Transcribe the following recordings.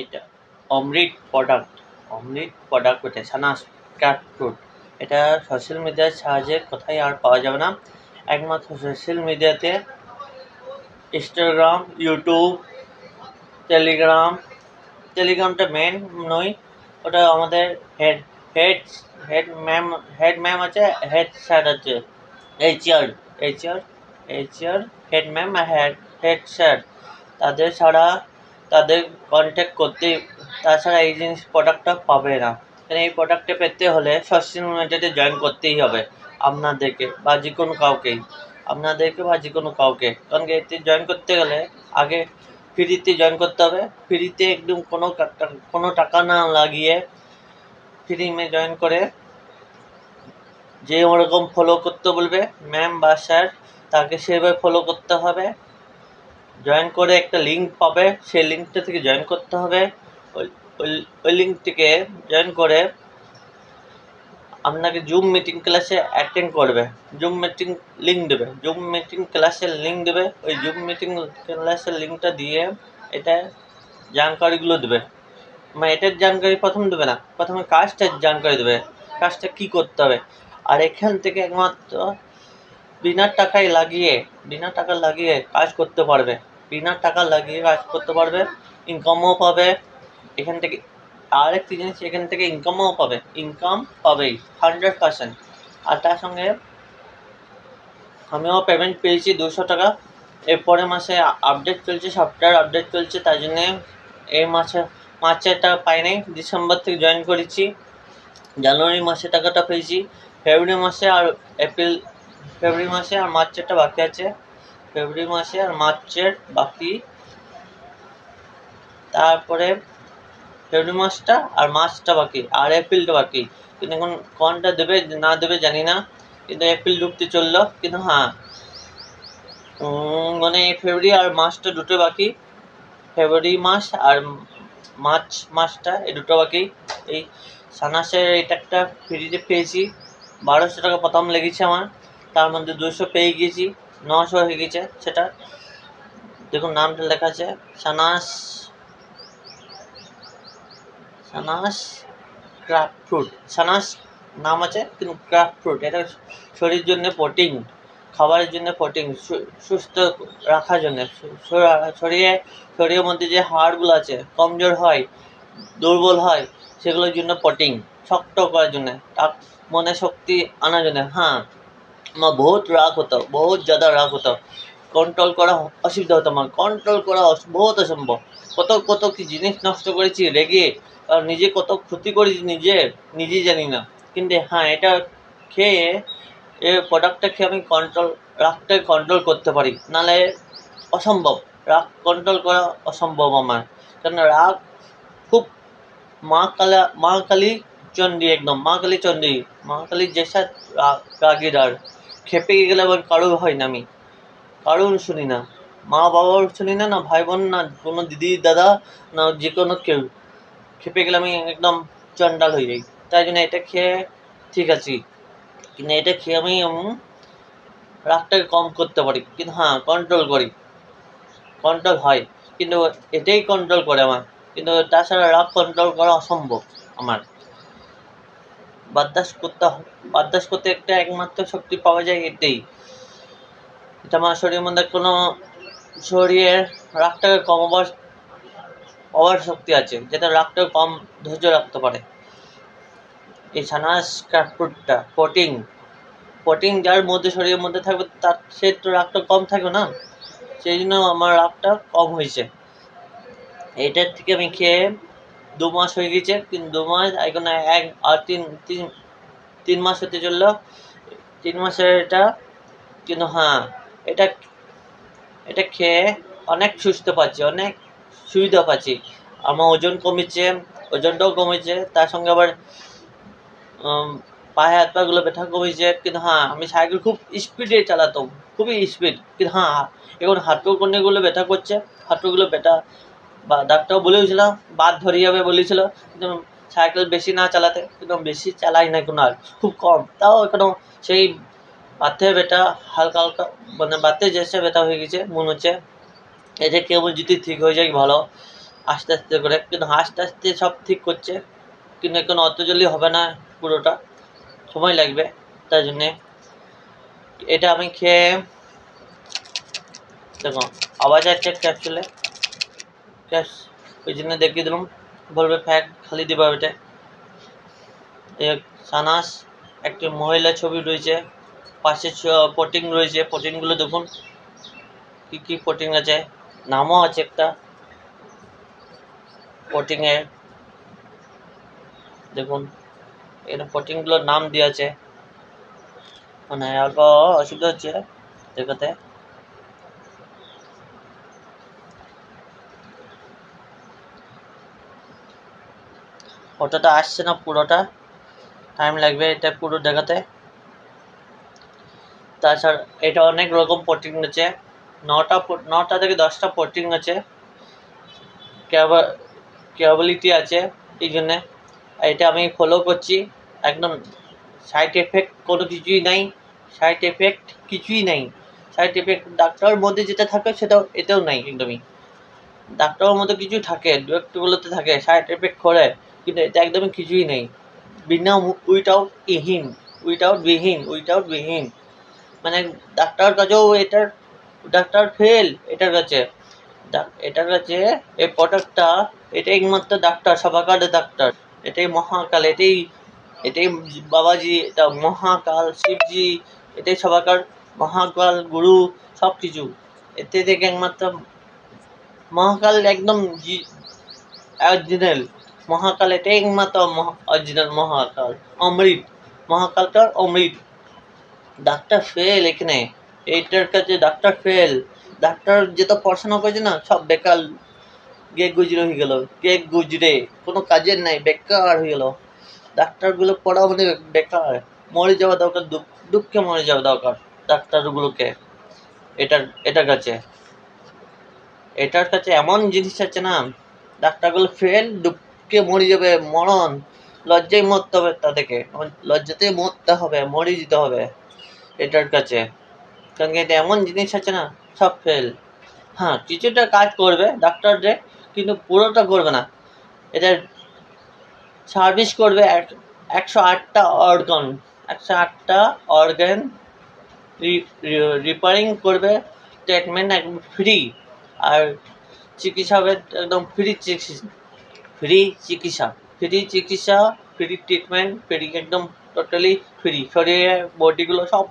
এটা অমৃত প্রোডাক্ট বটে, Sana's cat food. এটা সোশ্যাল মিডিয়ার সাহায্যে কোথায় আর পাওয়া যাবে না, একমাত্র সোশ্যাল মিডিয়াতে। Instagram, YouTube, Telegram. টেলিগ্রামটা মেন নয়, ওটা আমাদের হেড হেড হেড ম্যাম আছে, হেড স্যার আছে, HR HR HR head ma'am আর হেড স্যার। তাদের ছাড়া, তাদের কন্ট্যাক্ট করতে, তাছাড়া এই জিনিস প্রোডাক্টটা পাবে না। কারণ এই প্রোডাক্টটা পেতে হলে সোশ্যাল মিডিয়াতে জয়েন করতেই হবে আপনাদেরকে বা যে কোনো কাউকেই, কারণ কি এতে জয়েন করতে গেলে আগে ফ্রিতে জয়েন করতে হবে। ফ্রিতে একদম কোনো টাকা না লাগিয়ে ফ্রি মে জয়েন করে যে ওরকম ফলো করতে বলবে ম্যাম বা স্যার, তাকে সেভাবে ফলো করতে হবে। জয়েন করে একটা লিঙ্ক পাবে, সেই লিঙ্কটা থেকে জয়েন করতে হবে। ওই লিঙ্ক থেকে জয়েন করে আপনাকে জুম মিটিং ক্লাসে অ্যাটেন্ড করবে। জুম মিটিং ক্লাসের লিঙ্ক দেবে। ওই জুম মিটিং ক্লাসের লিঙ্কটা দিয়ে এটা জানকারিগুলো দেবে। মানে এটার জানকারি প্রথম দেবে না, প্রথমে কাজটার জানকারি দেবে, কাজটা কী করতে হবে। আর এখান থেকে একমাত্র বিনা টাকা লাগিয়ে কাজ করতে পারবে। ইনকামও পাবে এখান থেকে। আর একটি জিনিস, এখান থেকে ইনকাম পাবেই 100%। আর তার সঙ্গে আমিও পেমেন্ট পেয়েছি 200 টাকা। এরপরের মাসে আপডেট চলছে, সফটওয়্যার আপডেট চলছে, তাই জন্যে এই মার্চের টাকা পাই নাই। ডিসেম্বর থেকে জয়েন করেছি, জানুয়ারি মাসে টাকাটা পেয়েছি। ফেব্রুয়ারি মাসে আর মার্চেরটা বাকি আছে। তারপরে ফেব্রুয়ারি মাসটা আর মার্চটা বাকি, আর এপ্রিলটা বাকি। কিন্তু এখন কোনটা দেবে না দেবে জানি না, কিন্তু এপ্রিল ঢুকতে চললো। কিন্তু হ্যাঁ, মানে ফেব্রুয়ারি আর মাসটা দুটো বাকি। ফেব্রুয়ারি মাস আর মার্চ মাসটা, এই দুটো বাকি। এই সানাসের এটা একটা ফ্রিতে পেয়েছি, 1200 টাকা প্রথম লেগেছে আমার, তার মধ্যে 200 পেয়ে গিয়েছি, 900 হয়ে গেছে। সেটা দেখুন, নামটা লেখা আছে সানাস ক্রাফট ফ্রুট। সানাস নাম আছে, কিন্তু ক্রাফট ফ্রুট। এটা শরীরের জন্য প্রোটিন, খাবারের জন্য প্রোটিন, সুস্থ রাখার জন্য। শরীরের মধ্যে যে হাড়গুলো আছে, কমজোর হয়, দুর্বল হয়, সেগুলোর জন্য প্রোটিন, শক্ত করার জন্য, মনে শক্তি আনার জন্য। হ্যাঁ, আমার বহুত রাগ হতো, কন্ট্রোল করা অসুবিধা হতো আমার, বহুত অসম্ভব। কত কি জিনিস নষ্ট করেছি রেগে, আর নিজে কত ক্ষতি করেছি নিজেই জানি না। কিন্তু হ্যাঁ, এটা খেয়ে, প্রোডাক্টটা খেয়ে আমি রাগটাকে কন্ট্রোল করতে পারি, নাহলে অসম্ভব। রাগ কন্ট্রোল করা অসম্ভব আমার, কারণ রাগ খুব মা কালী চণ্ডী, একদম মা কালীর যেসা রাগের। আর খেপে গেলে আবার কারোর হয় না, আমি কারোর শুনি না, মা বাবার শুনি না, না ভাই বোন, না কোনো দিদি দাদা, না যে কোনো কেউ। খেপে গেলে আমি একদম চণ্ডাল হয়ে যাই। তাই জন্য এটা খেয়ে ঠিক আছি, কিন্তু এটা খেয়ে আমি রাগটাকে কম করতে পারি। কিন্তু হ্যাঁ, কন্ট্রোল হয়, কিন্তু এটাই কন্ট্রোল করে আমার। কিন্তু তাছাড়া রাগ কন্ট্রোল করা অসম্ভব আমার। বার্দাস করতে একটা একমাত্র শক্তি পাওয়া যায় এতেই। এটা আমার শরীরের মধ্যে শরীরের রাগটাকে কমাবার শক্তি আছে, যেটা রাগটাকে কম ধৈর্য রাখতে পারে। এই সানাস ক্রাফটটা প্রোটিন যার মধ্যে, শরীরের মধ্যে থাকবে, তার সে তো রাগটা কম থাকবে না। সেই জন্য আমার রাগটা কম হয়েছে। এইটার থেকে আমি খেয়ে 2 মাস হয়ে গেছে, কিন্তু 2 মাস এখন তিন মাস হতে চললো। 3 মাসের এটা। কিন্তু হ্যাঁ, এটা খেয়ে অনেক সুস্থ পাচ্ছি, অনেক সুবিধা পাচ্ছি। আমার ওজনটাও কমেছে, তার সঙ্গে আবার পায়ে হাত পাগুলো ব্যথা কমেছে। কিন্তু হ্যাঁ, আমি সাইকেল খুব স্পিডে চালাতাম, খুবই স্পিড। কিন্তু হ্যাঁ, এখন হাঁটুর কোণেগুলো ব্যথা করছে, বা ডাক্তার বলেছিলাম বাদ ধরে যাবে বলেছিল। কিন্তু সাইকেল বেশি না চালাতে, কিন্তু বেশি চালাই না এখন, আর খুব কম। তাও এখনও সেই বাতে ব্যথা হালকা, মানে বাতে যেসে ব্যথা হয়ে গেছে মনে হচ্ছে। এটা কেবল যদি ঠিক হয়ে যায় ভালো। আস্তে আস্তে করে, কিন্তু আস্তে আস্তে সব ঠিক করছে, কিন্তু এখন অত জলদি হবে না, পুরোটা সময় লাগবে। তাই জন্যে এটা আমি খেয়ে দেখো আওয়াজ আছে ক্যাপসুলে, ওই জন্য দেখিয়ে দিলাম, বলবে ফ্যাট খালি দিবা ওইটা। সানাস একটি মহিলা ছবি রয়েছে, পাশে প্রোটিন রয়েছে, প্রোটিনগুলো দেখুন কি কি প্রোটিন আছে, নামও আছে একটা প্রোটিনের, দেখুন এখানে প্রোটিনগুলোর নাম দেওয়া আছে, মানে অল্প অসুবিধা হচ্ছে দেখাতে। ওটাটা আসছে না, পুরোটা টাইম লাগবে এটা পুরো দেখাতে। তাছাড়া এটা অনেক রকম প্রোটিন আছে, 9টা থেকে 10টা প্রোটিন আছে, ক্যাপাবিলিটি আছে, এই জন্যে এটা আমি ফলো করছি। একদম সাইড এফেক্ট কোনো কিছুই নাই, সাইড এফেক্ট কিছুই নাই, সাইড এফেক্ট ডাক্তারের মধ্যে যেটা থাকে সেটাও এটাও নাই। একদমই ডাক্তারের মধ্যে কিছু থাকে, ডক্টরগুলোতে থাকে সাইড এফেক্ট করে, কিন্তু এটা একদমই কিছুই নেই, বিনা উইথাউট বিহীন, মানে ডাক্তার কাছেও এটার ডাক্তার ফেল এটার কাছে এই প্রোডাক্টটা, এটাই একমাত্র ডাক্তার, সবাকার ডাক্তার, এটাই মহাকাল, এটাই বাবাজি, এটা মহাকাল শিবজি, এটাই সবাকার মহাকাল গুরু, সব কিছু এতে থেকে একমাত্র মহাকাল, একদম অরিজিনাল মহাকাল, এটাই একমাত্র অরিজিনাল মহাকাল, অমৃত, মহাকালটার অমৃত। ডাক্তার ফেল এখানে, এইটার কাছে ডাক্তার ফেল, ডাক্তার যেটা পড়াশোনা করেছে না সব বেকার, গুজরে হয়ে গেল, গুজরে কোনো কাজের নাই, বেকার হয়ে গেল, ডাক্তারগুলো পড়া মানে বেকার, মরে যাওয়া দরকার, দুঃখে মরে যাওয়া দরকার ডাক্তারগুলোকে। এটার কাছে এমন জিনিস আছে না, ডাক্তারগুলো ফেল, দুঃখে মরে যাবে, মরণ, লজ্জায় মরতে হবে, তাদেরকে লজ্জাতেই মরতে হবে, মরে যেতে হবে এটার কাছে, কারণ এটা এমন জিনিস আছে না, সব ফেল। হ্যাঁ, কিছুটা কাজ করবে ডাক্তারদের, কিন্তু পুরোটা করবে না। এটা সার্ভিস করবে 108টা অর্গান রিপেয়ারিং করবে, ট্রিটমেন্ট একদম ফ্রি, আর চিকিৎসা হবে একদম ফ্রি চিকিৎসা, ফ্রি ট্রিটমেন্ট, ফ্রি একদম টোটালি ফ্রি, শরীরের বডিগুলো সব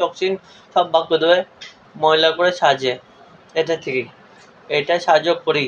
টক্সিন সব বাক করে দেবে, ময়লা করে সাজে, এটা থেকে এটা সাহায্য করি।